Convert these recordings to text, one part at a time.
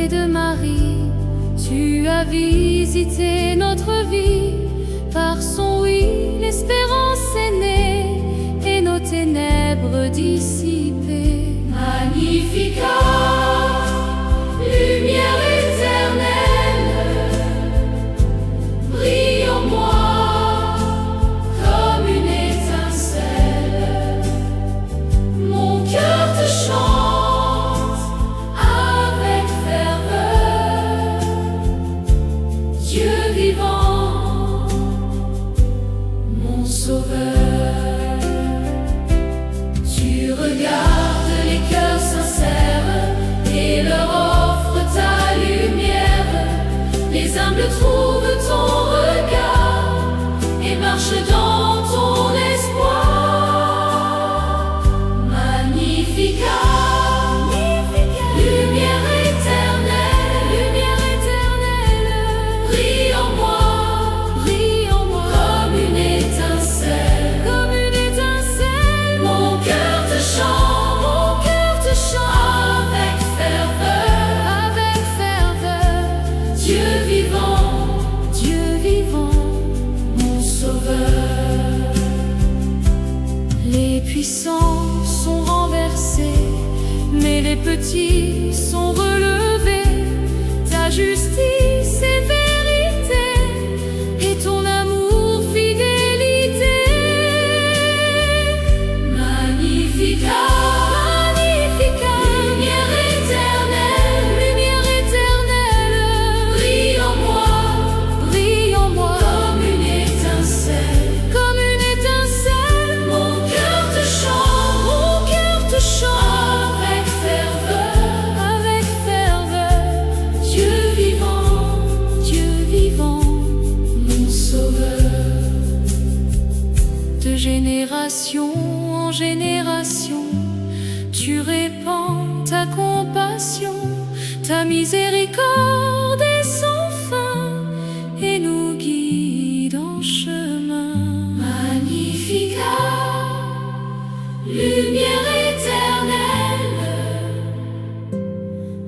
côté de Marie, tu as visité notre vie. Par son oui, l'espérance est née et nos ténèbres dissipées. Magnificat, lumière éternelle, brille en moi comme une étincelle. Mon cœur te chante avec ferveur. Dieu vivant, mon sauveur. Tu regardes les cœurs sincères et leur offres ta lumière. Les humbles trouvent ton regard et marchent dans ton espoir. Magnificat, lumière éternelle, brille en moi comme une étincelle. Mon cœur te chante avec ferveur. Dieu vivant, mon sauveur. Les puissants sont renversés, mais les petits sont relevés. Ta justice est vérité et ton amour fidélité. Magnificat, lumière éternelle, brille en moi comme une étincelle. Mon cœur te chante avec ferveur. Dieu vivant, mon sauveur. De génération en génération, tu répands ta compassion, ta miséricorde est sans fin et nous guide en chemin. Magnificat, lumière éternelle,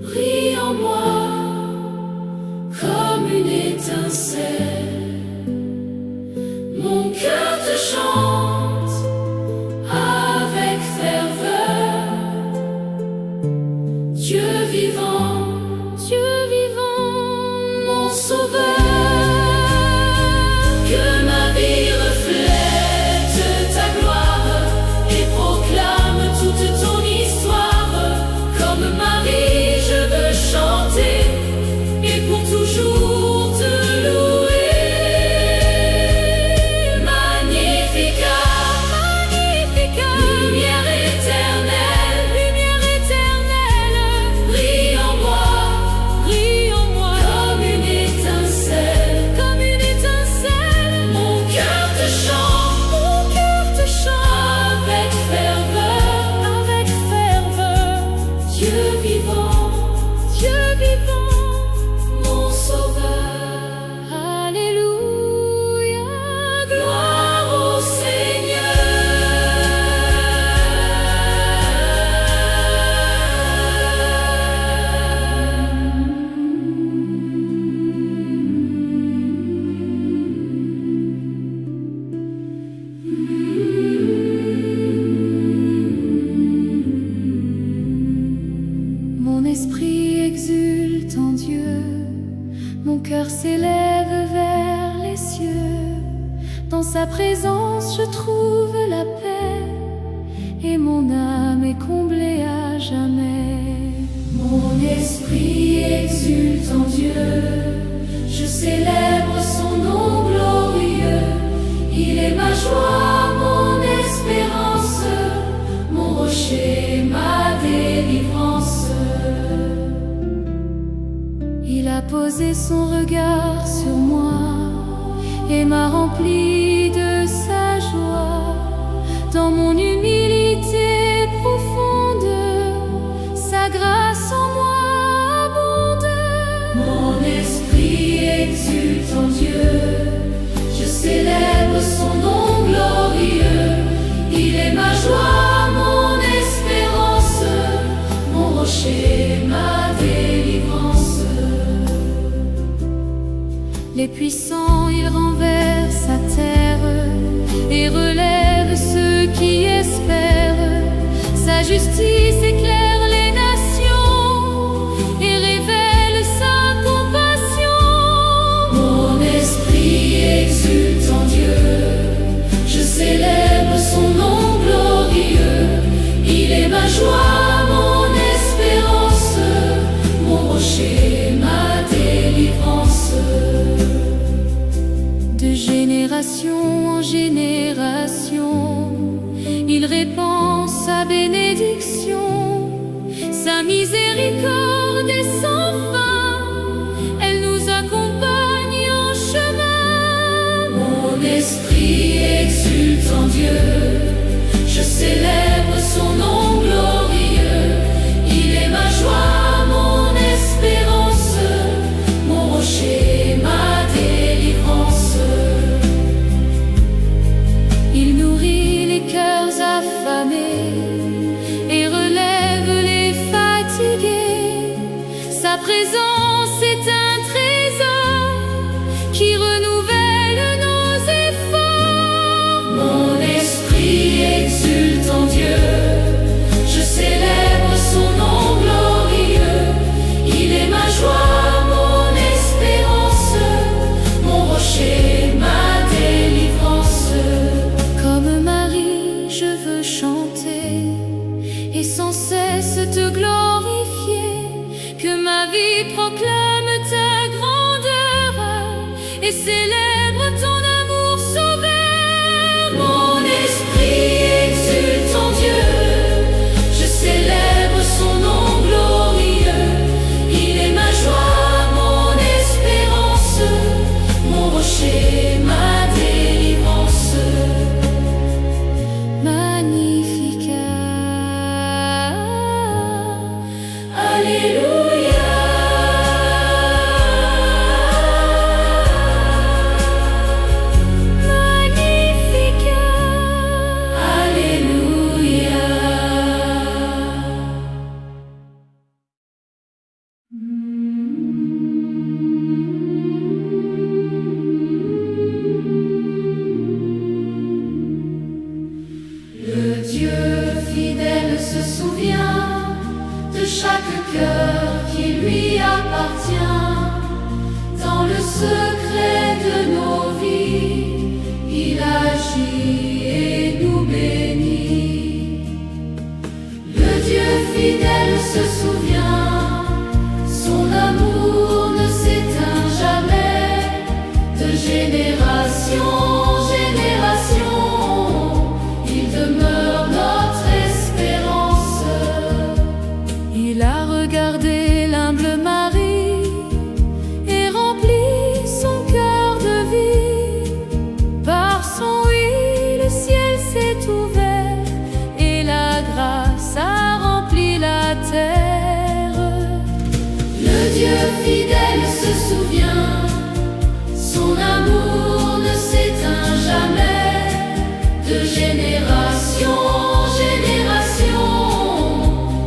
brille en moi comme une étincelle. Mon cœur te chante avec ferveur. Dieu vivant, mon sauveur. Que ma vie reflète ta gloire et proclame toute ton histoire. Comme Marie, je veux chanter et pour toujours te louer. Magnificat, lumière éternelle, brille en moi comme une étincelle. Mon cœur te chante avec ferveur. Dieu vivant, mon sauveur. Alléluia, gloire au Mon esprit exulte en Dieu, mon cœur s'élève vers les cieux. Dans sa présence je trouve la paix et mon âme est comblée à jamais. Mon esprit exulte en Dieu, je célèbre son nom glorieux. Il est ma joie, mon espérance, mon rocher, ma délivrance. Il a posé son regard sur moi et m'a rempli de sa joie. Dans mon humilité profonde, sa grâce en moi abonde. Mon esprit exulte en Dieu, je célèbre son nom glorieux. Il est ma joie, mon espérance, mon rocher, ma délivrance. Les puissants, il renverse à terre et relève ceux qui espèrent. Sa justice éclaire les nations et révèle sa compassion. Mon esprit exulte en Dieu, je célèbre son nom glorieux. Il est ma joie, mon espérance, mon rocher, ma délivrance. De génération en génération, il répand sa bénédiction. Sa miséricorde est sans fin, elle nous accompagne en chemin. Mon esprit exulte en Dieu, je célèbre son nom glorieux. Il est ma joie, mon espérance, mon rocher, ma délivrance. Il nourrit les cœurs affamés et relève les fatigués. Sa présence est un trésor qui renouvelle nos efforts. Mon esprit exulte en Dieu, je célèbre son nom glorieux. Il est ma joie, mon espérance, mon rocher, ma délivrance. Comme Marie, je veux chanter et sans cesse te glorifier. Que ma vie proclame ta grandeur et célèbre ton amour sauveur. Mon esprit exulte en Dieu, je célèbre son nom glorieux. Il est ma joie, mon espérance, mon rocher, ma délivrance. Magnificat, Alléluia. Le Dieu fidèle se souvient de chaque cœur qui lui appartient. Dans le secret de nos vies, il agit et nous bénit. Le Dieu fidèle se souvient, son amour ne s'éteint jamais. De génération en génération, il demeure notre espérance. Il a regardé l'humble Marie et rempli son cœur de vie. Par son oui, le ciel s'est ouvert et la grâce a rempli la terre. Le Dieu fidèle se souvient, son amour ne s'éteint jamais. De génération en génération,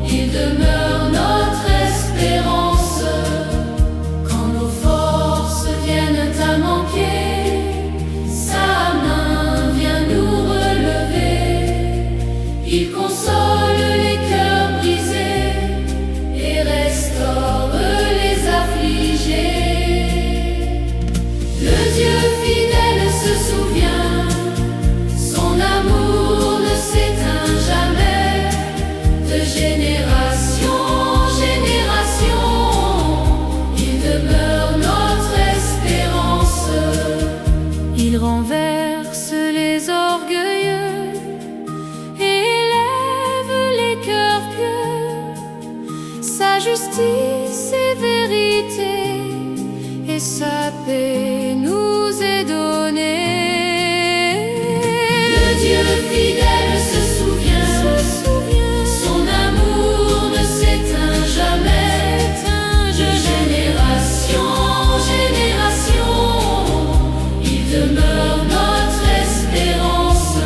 il demeure notre espérance. Quand nos forces viennent à manquer, sa main vient nous relever. Il console les cœurs brisés et restaure les affligés. Le Dieu fidèle se souvient, son amour ne s'éteint jamais. De génération en génération, il demeure notre espérance. Il renverse les orgueilleux et élève les cœurs pieux. Sa justice est vérité et sa paix nous est donnée. Le Dieu fidèle se souvient, son amour ne s'éteint jamais. De génération en génération, il demeure notre espérance.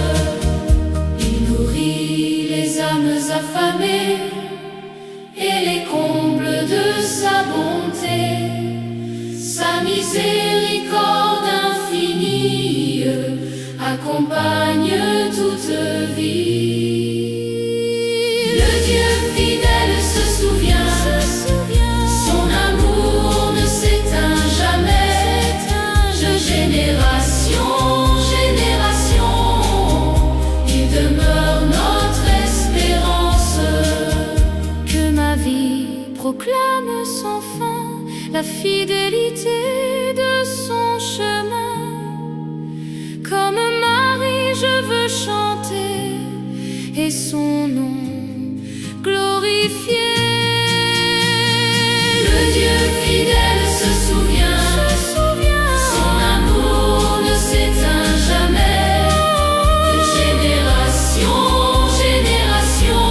Il nourrit les âmes affamées et les comble de sa bonté. Sa miséricorde proclame sans fin la fidélité de son chemin. Comme Marie, je veux chanter et son nom glorifier. Le Dieu fidèle se souvient, son amour ne s'éteint jamais. De génération en génération,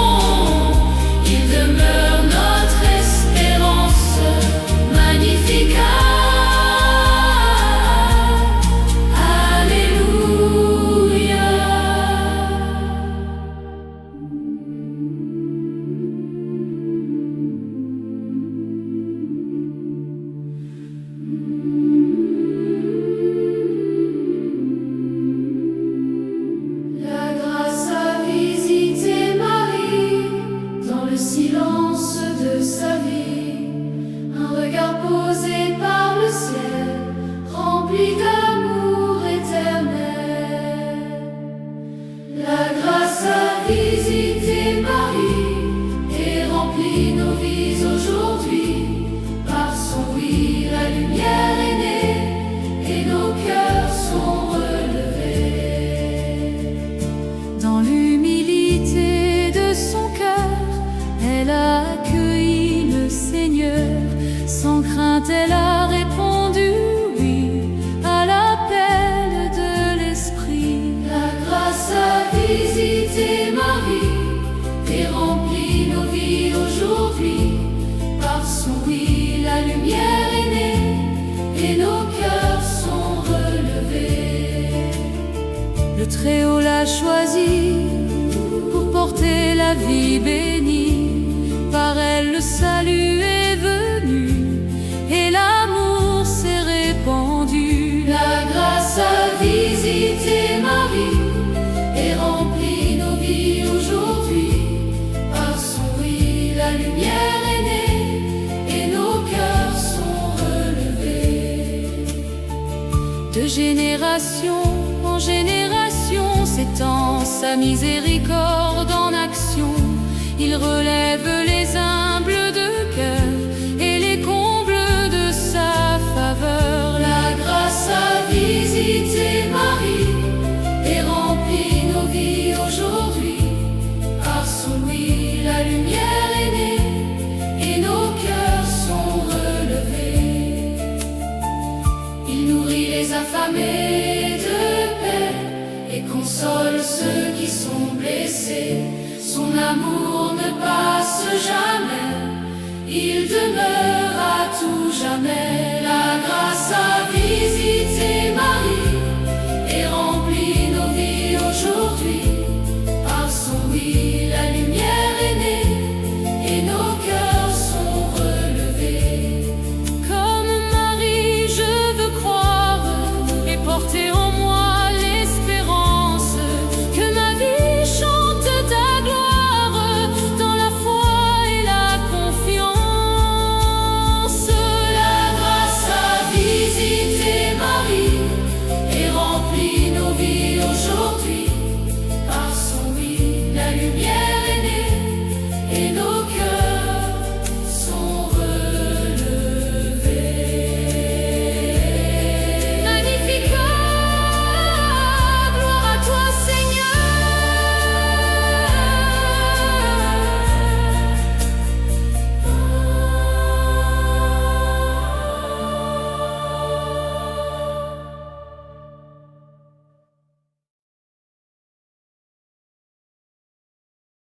il demeure notre espérance. Magnificat. Silence de sa vie, un regard posé par le ciel, rempli d'amour éternel. La grâce a visité Marie et rempli nos vies aujourd'hui. Par son oui, la lumière est née et nos cœurs sont relevés. Dans l'humilité de son cœur, elle a accueilli le Seigneur. Sans crainte, elle a répondu oui à l'appel de l'Esprit. La grâce a visité Marie et rempli nos vies aujourd'hui. Par son oui, la lumière est née et nos cœurs sont relevés. Le Très-Haut l'a choisie pour porter la vie bénie. Par elle le salut est venu et l'amour s'est répandu. La grâce a visité Marie et rempli nos vies aujourd'hui. Par son oui, la lumière est née et nos cœurs sont relevés. De génération en génération s'étend sa miséricorde en action. Il relève les humbles de cœur et les comble de sa faveur. La grâce a visité Marie et rempli nos vies aujourd'hui. Par son oui, la lumière est née et nos cœurs sont relevés. Il nourrit les affamés de paix et console ceux qui sont blessés. Son amour ne passe jamais.